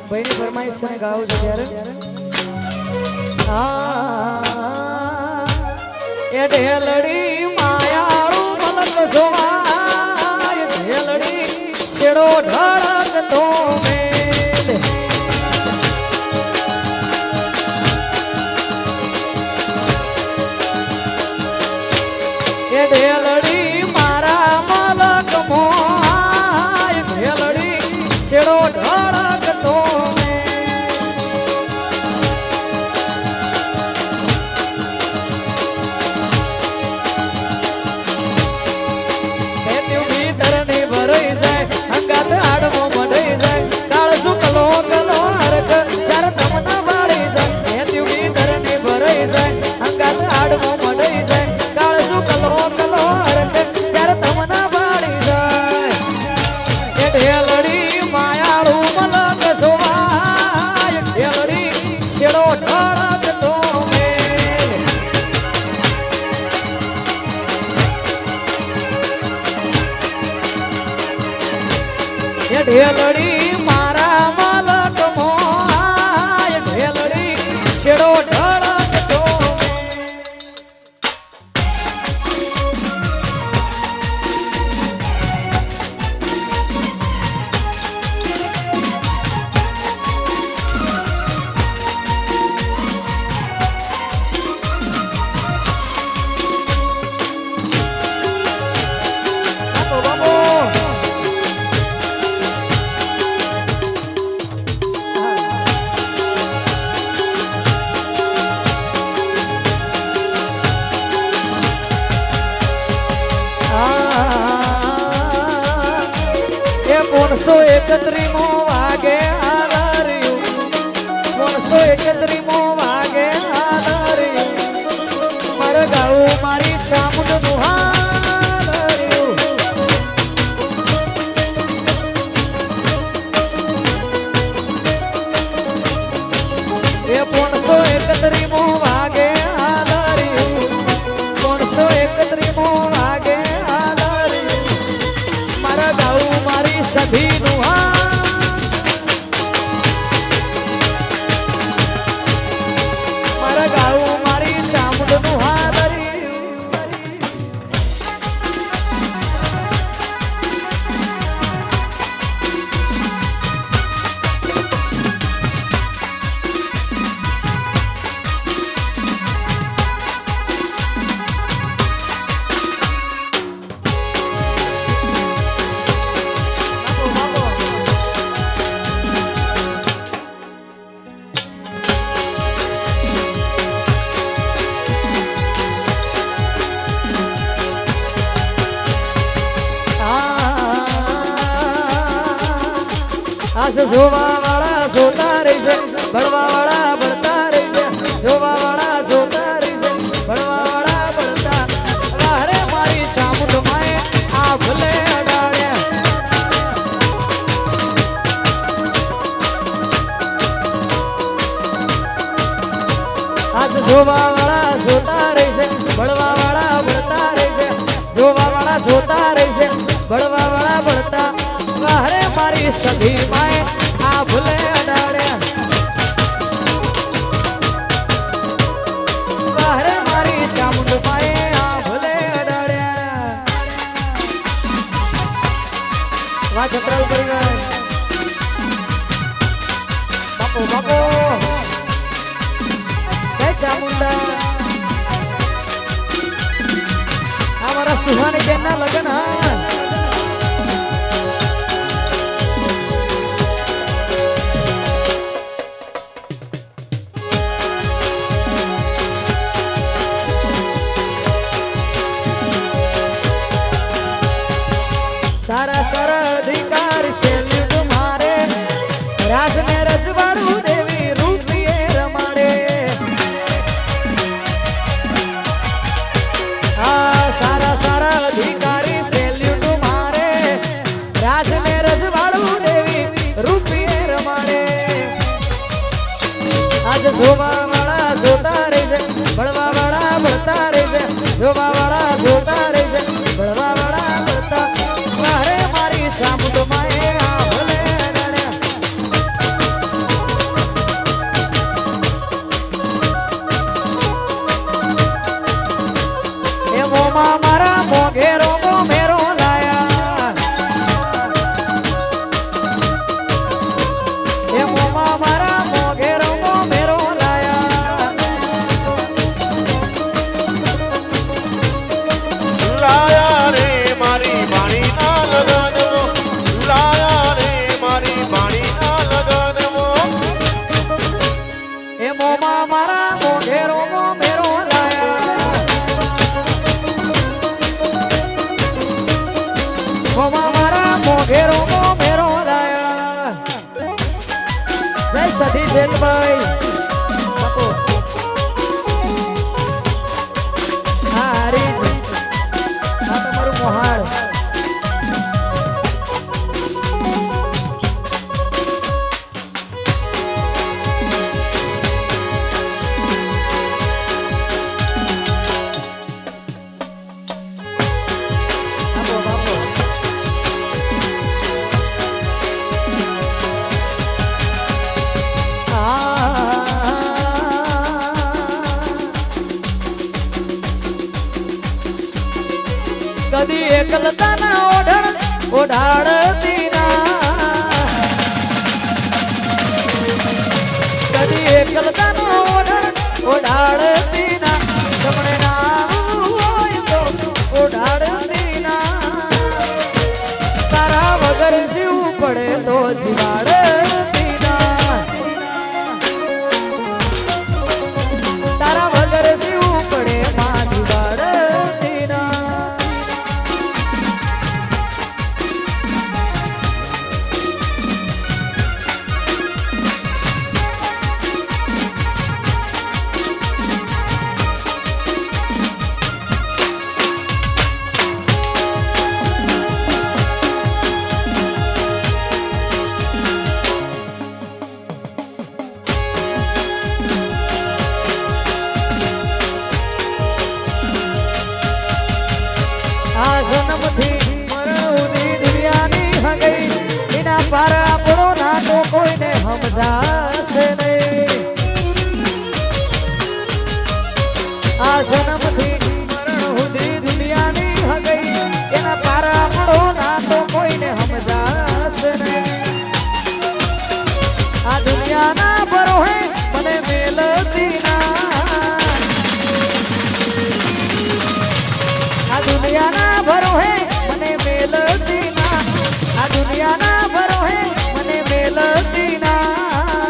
ભાઈની ફરમાઈશ છે ને ગાવું છું ત્યારે એ ઢેલડી માયાળું મલક સોવાય ઢેલડી શેડો ઢળક તો મેલ એ ઢેલડી મારા મલક મોય ઢેલડી શેડો ઢળક તો ઢેલડી મારા મલક મોય ઢેલડી શેડો ઢળક તો સો એકત્રીમો વાગે આધાર્યું 131મો વાગે આધાર્યું મારે ગાવું મારી ચામુંડનું હાર્યું એ 131મો વાગે આધાર્યું 131મો વાગે આધાર્યું મારા ગાવું મારી સધીનું મારા ગાવું મારી ચામુંડનું આસ જોવા વાળા જોતા રહી છે ભણવા વાળા ભણતા રહી છે જોવા વાળા જોતા રહી છે ભણવા વાળા ભણતા વારે મારી ચામુંડ માએ આ ભલે અડાડ્યા આજ જોવા વાળા જોતા રહી છે ભણવા વાળા ભણતા રહી છે જોવા વાળા જોતા રહી છે ભણવા વાળા ભણતા વારે મારી સધી માએ આ ભૂલે અડાડ્યા વારે મારી ચામુંડ માએ આ ભૂલે અડાડ્યા વાહ છપરાલ પરિવાર બાપો બાપો જય ચામુંડા આ મારા સુહાની બેનના લગ્ન હા सारा सारा अधिकार से तुम्हारे राज में रजवाड़ू देवी रूपिये रमाड़े हाँ सारा सारा अधिकारी से तुम्हारे राज में रजवाड़ू देवी रूपिये रमाड़े आज जोवा वाला जोता रही है बड़वा वाला बढ़ता रही है जोवा वाला जोता रही है बड़वा वाला बढ़ता मारे मारी सामुंड माए आ भले સધી જેલભાઈ બાપુ હારી છે આ તમારું મોહાળ કદી એકલતાના ઓઢાડતી ના કદી એકલતાનો ઓઢાડતી ના સમણે ના હોય તો ઓઢાડતી ના તારા વગર જીવ પડે તો જીવાડતી ના તારા વગર જીવ પડે માં જીવાડતી ના આ જન્મથી મરણ સુધી દુનિયાની હંગઈ એના પાર આપણો નાતો કોઈને સમજાશે નહીં આ જન્મથી મરણ સુધી દુનિયાની હંગઈ એના પાર આપણો નાતો કોઈને સમજાશે નહીં આ દુનિયાના ભરોહે મને મેલતી ના આ દુનિયાના ભરોહે મને મેલતી ના આ દુનિયાના ભરોહે મને મેલતી ના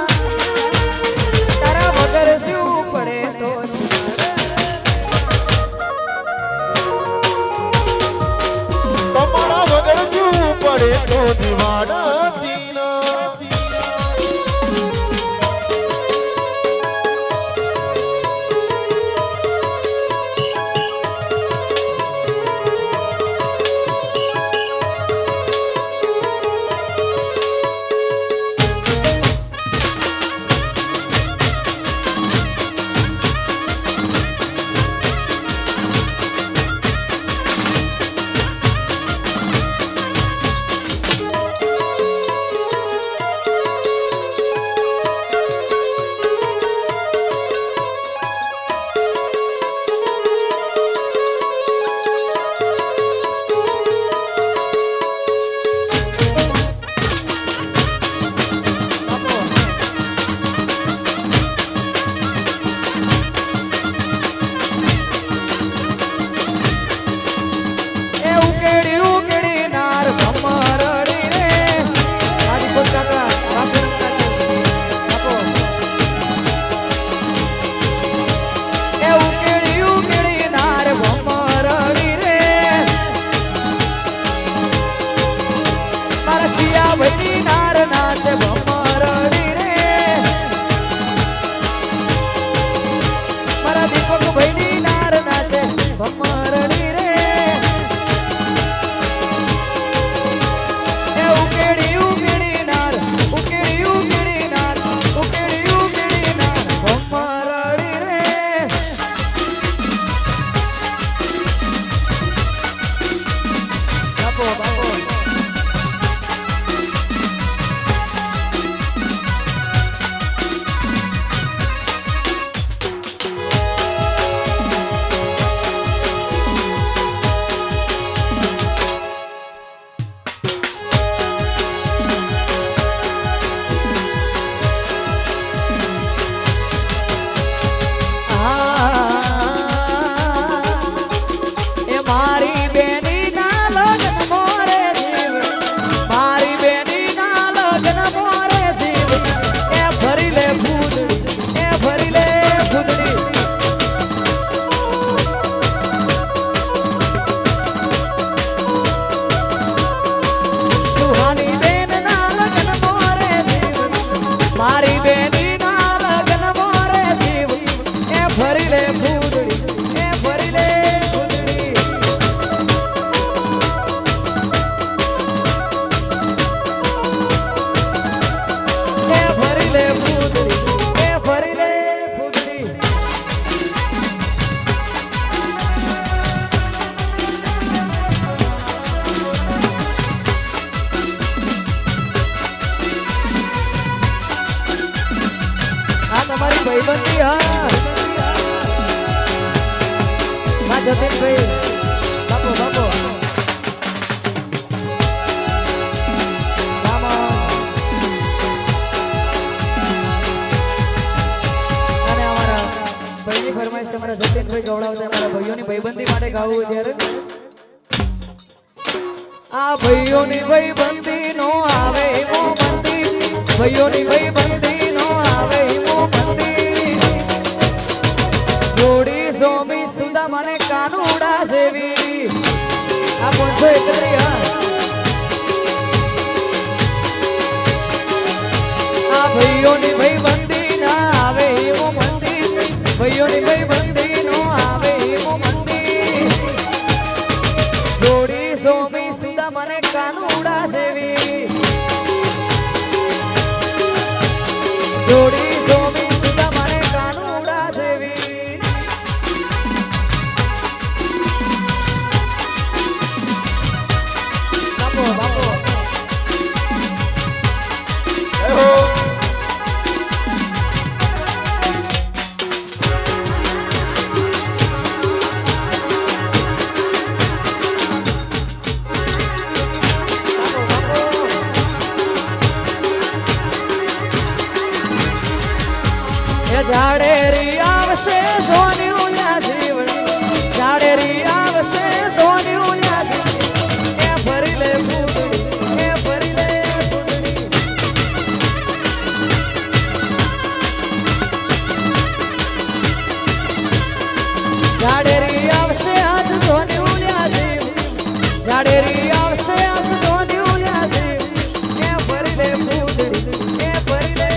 ભાઈબંધી હા જતીનભાઈ બાપો બાપો અને અમારા ભાઈની ફરમાઈશ અમારા જતીનભાઈ ગવડાવતા અમારા ભાઈઓની ભાઈબંધી માટે ગાવું ત્યારે આ ભાઈઓની ભાઈબંધી નો આવે મો મંદી ભાઈઓની ભાઈબંધી નો આવે મો મંદી જોડી સોમી સુદા મને કાનુડા જેવી આ 531 આ ભાઈઓની ભાઈબંધી ના આવે એવો મંદી ભાઈઓની ભાઈબંધી નો આવે એવો મંદી જોડી સોમી સુદા મને કાનુડા જેવી જોડી સોમી સુદા મને કાનુડા જેવી બાપો બાપો ઝાડેરી આવશે સોન્યું લ્યા જીવણી ઝાડેરી આવશે સોન્યું લ્યા જીવણી એ ફરી લે ફૂટડી એ ફરી લે ફૂટડી ઝાડેરી આવશે આજ સોન્યું લ્યા જીવણી ઝાડેરી આવશે આજ સોન્યું લ્યા જીવણી એ ફરી લે ફૂટડી એ ફરી લે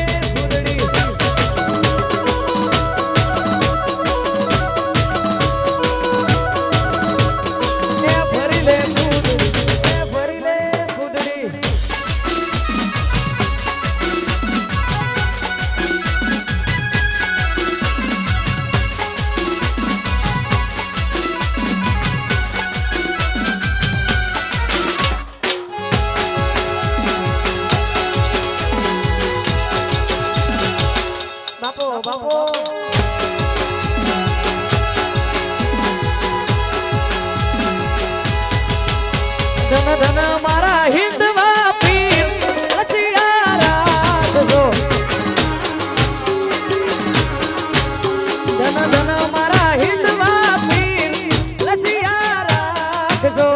ધન ધન મારા હિંદવા પીર લચિયા રાખજો ધન ધન મારા હિંદવા પીર લચિયા રાખજો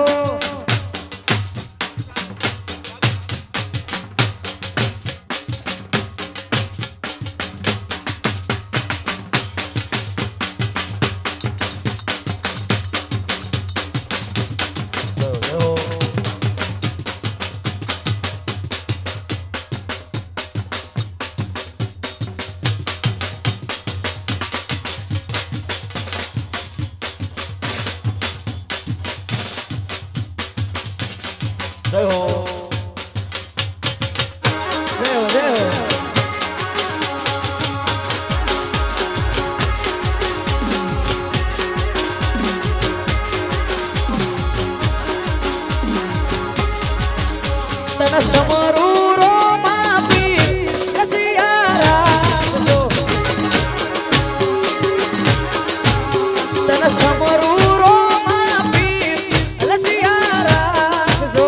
જય હો જય હો જય હો તન સમરૂ રો માપી રસિયા રાખજો તન સમરૂ રો માપી રસિયા રાખજો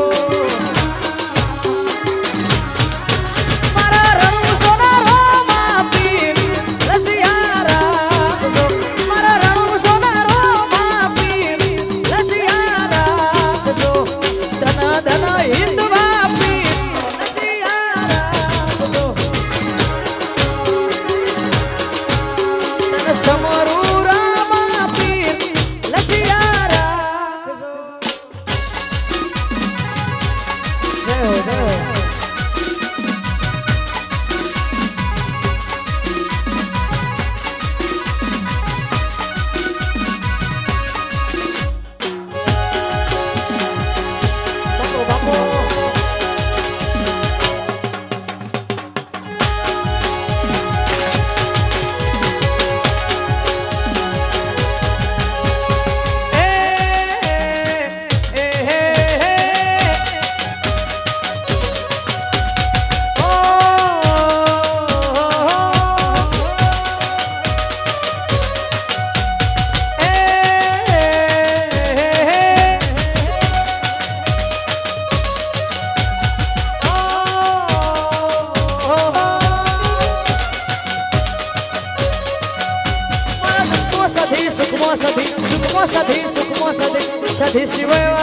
સધી સુખમાં સધી સુખમાં સધી સધી સિવાય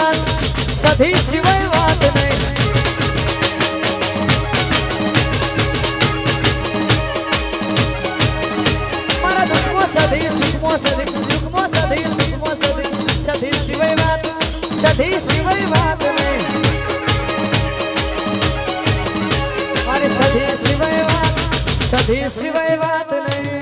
વાત નહીં મારા દુઃખમાં સધી સુખમાં સધી દુઃખમાં સધી સુખમાં સધી સધી સિવાય વાત નહીં મારી સધી સિવાય વાત નહીં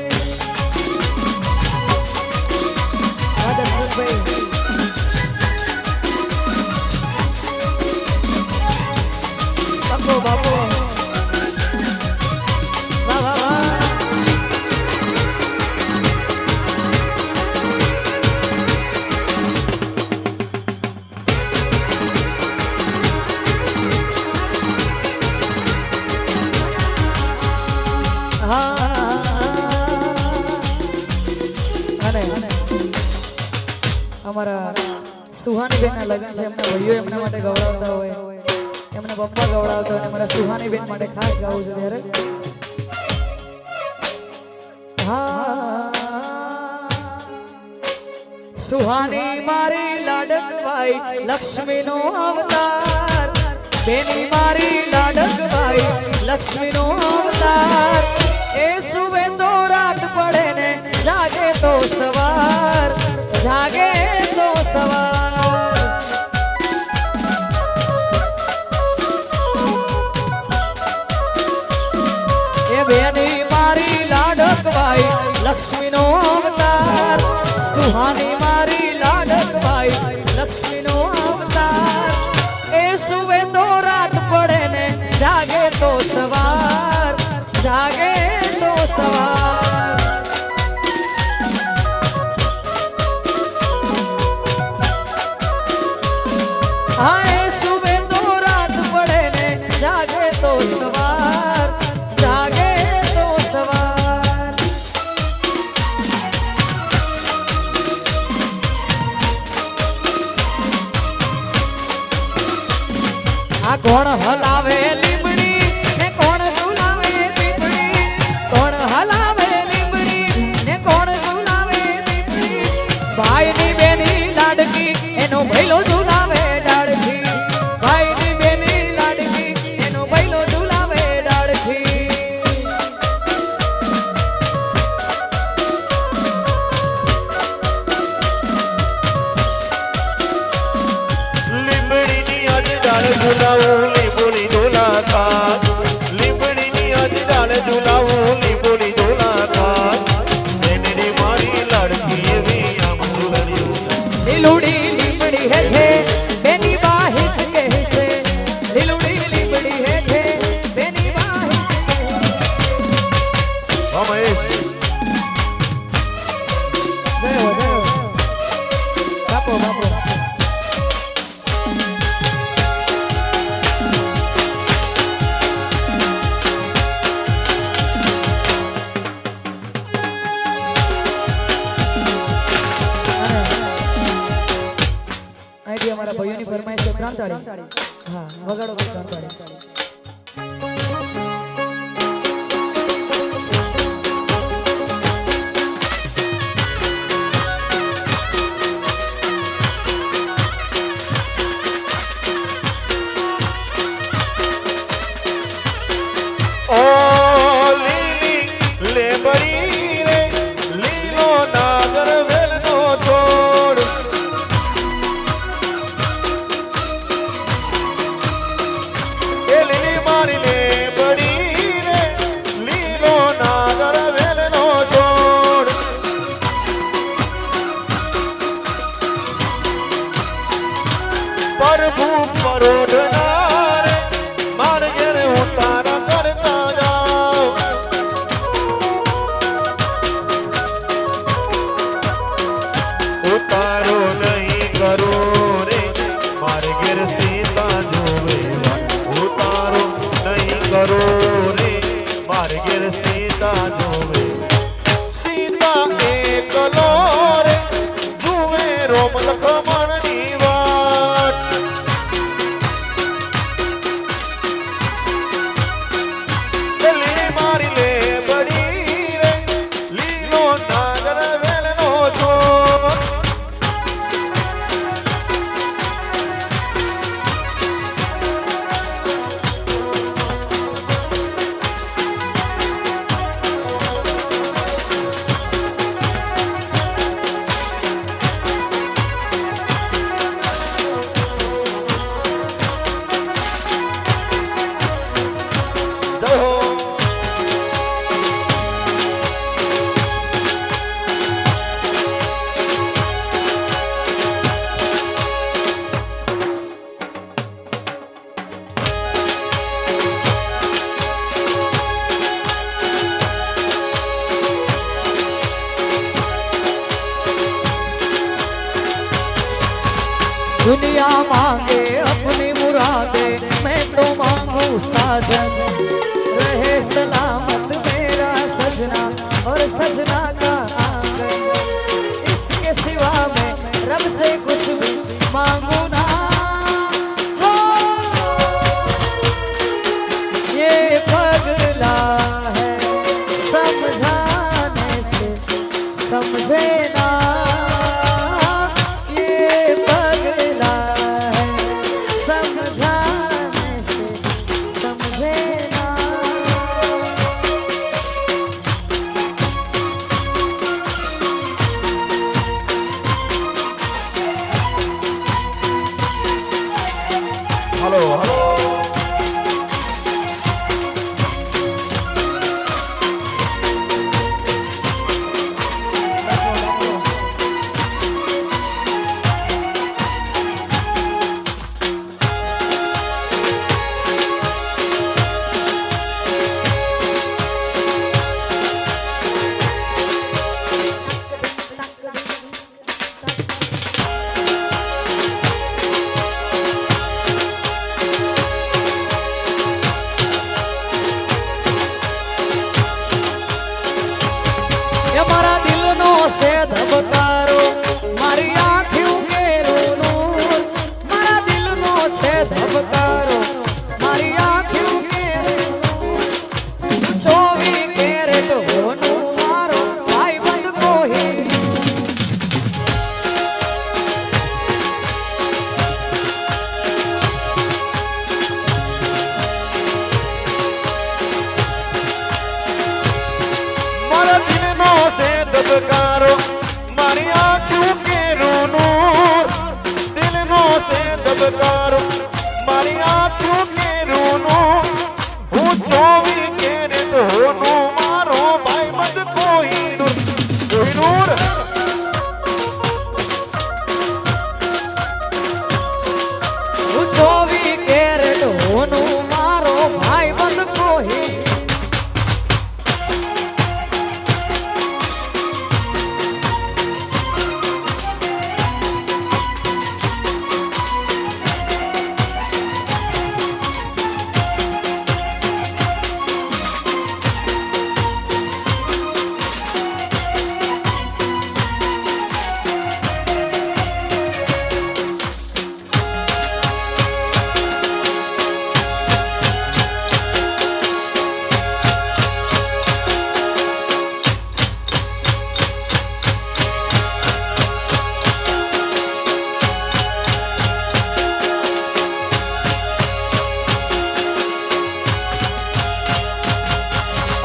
બાપો બાપો વાહ વાહ વાહ અમારા સુહાની બેન ના લગ્ન છે એમના ભાઈઓ એમના માટે ગવડાવતા હોય એમના પપ્પા ગવડાવતા હોય મારા સુહાની બેન માટે ખાસ ગાવું છે ત્યારે સુહાની મારી લાડકબાઈ લક્ષ્મી નો અવતાર બેની મારી લાડકબાઈ લક્ષ્મી નો અવતાર એ સુવે તો રાત પડે ને જાગે તો સવાર જાગે તો સવાર એ બેની મારી લાડકબાઈ લક્ષ્મી નો અવતાર સુહાની મારી લાડકબાઈ લક્ષ્મી નો અવતાર એ સુવે તો રાત પડે ને જાગે તો સવાર જાગે તો સવાર હાય સુવે તો રાત પડે ને જાગે તો સવાર જાગે તો સવાર આ કોણ હલાવે લીમડી ને કોણ ઝુલાવે પીપળી કોણ હલાવે લીમડી ને કોણ ઝુલાવે પીપળી ભાઈ ની બેની લાડકી એનો ભઈલો ઝુલાવે અમારા ભાઈઓની ફરમાઈશ છે ત્રણ તાળી હા વગાડો ત્રણ તાળી दुनिया मांगे अपनी मुरादे, मैं तो मांगू साजन, रहे सलामत मेरा सजना और सजना का आंगन। इसके सिवा मैं रब से कुछ भी मांगू ना। हो ये पगला है समझाने से समझे ना, हेलो हेलो से धबकारो मारी आँखों के नूर, मारा दिल नो से धबकारो मारी आँखों के नूर। 24 कैरेट होनू मारो भाई बंद को ही, मारा दिल नो से धबकारो मारी आँखों के नूर, दिल नो से धबकारो मारी आँखों के नूर। હું 24 कैरेट હોનું મારો ભાઈબંધ કોહિનૂર, કોહિનૂર। 24 कैरेट होनू मारो भाई बंद को ही।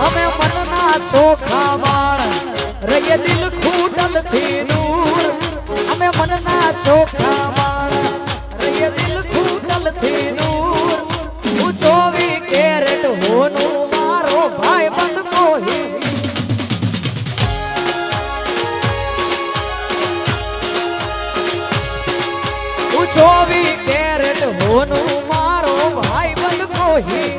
અમે મનના ચોખા વાળ રહીએ દિલ ખૂટલ થી દૂર, અમે મનના ચોખા વાળ રહીએ દિલ ખૂટલ થી દૂર। હું 24 कैरेट હોનું મારો ભાઈ બંધ કોઈ, હું 24 कैरेट હોનું મારો ભાઈ બંધ કોઈ।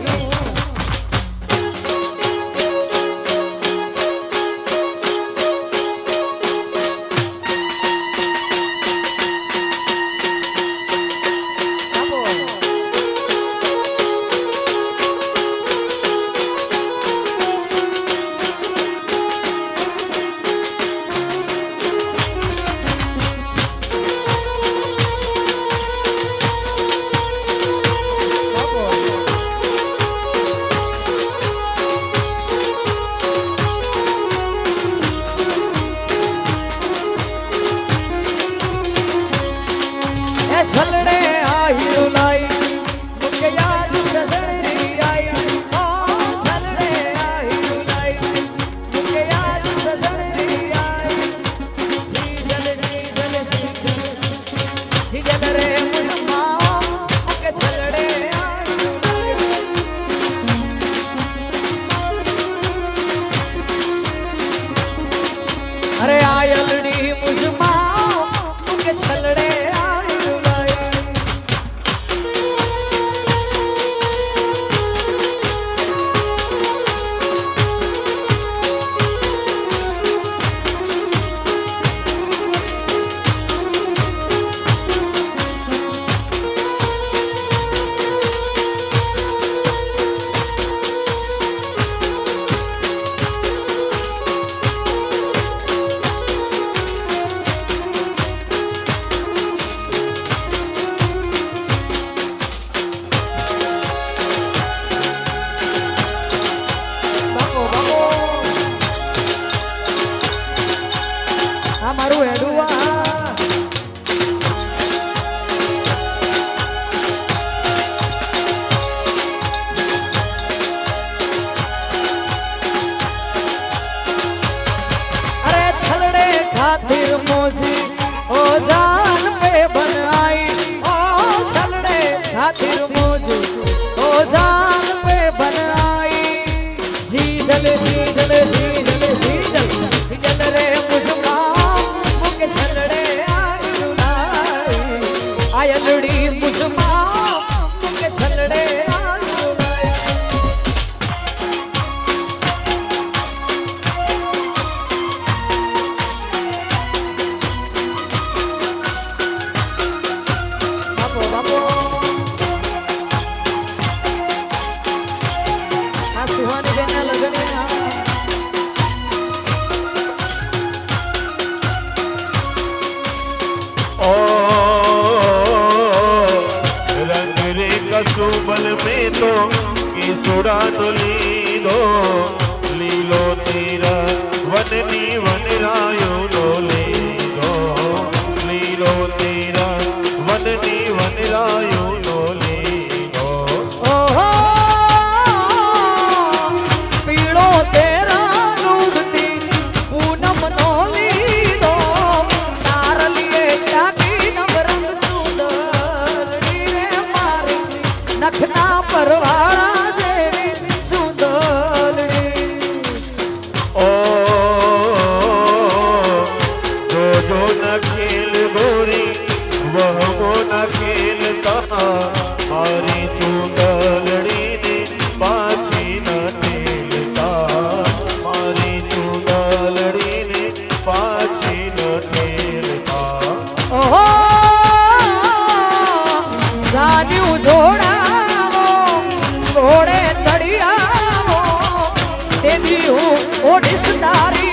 मोजी ओ जान पे बनाई ओ छलड़े खातिर मोजी ओ जान पे बनाई जी जल जी जल जी जल जी जल जल रे मुझका मुके छलड़े आई रुलाई आयलड़ी मुझका मुके छलड़े आई रुलाई बापो बापो आ सुहानी बेना लगनिया ओ रंग रे कसुबल में तो किसुड़ा तो लीलो लीलो तेरा वननी वन रायो लो लीलो लीलो तेरा वननी वन रायो लो लीलो ओहो पीड़ो तेरा डूबती पूनम नो लीधो तार लिए जाती नवरंग सुंदरनी रे मारी नखना परवाड़ा जेवी सुंदरनी ओ जो न खेल गोरी वह वो न खेलता मारी चूंदलड़ी ने पाछी न टेलता मारी चूंदलड़ी ने पाछी न टेलता ओहो जान्यू जोड़ावो घोड़े चढ़ियावो देवी हूँ ओडिस तारी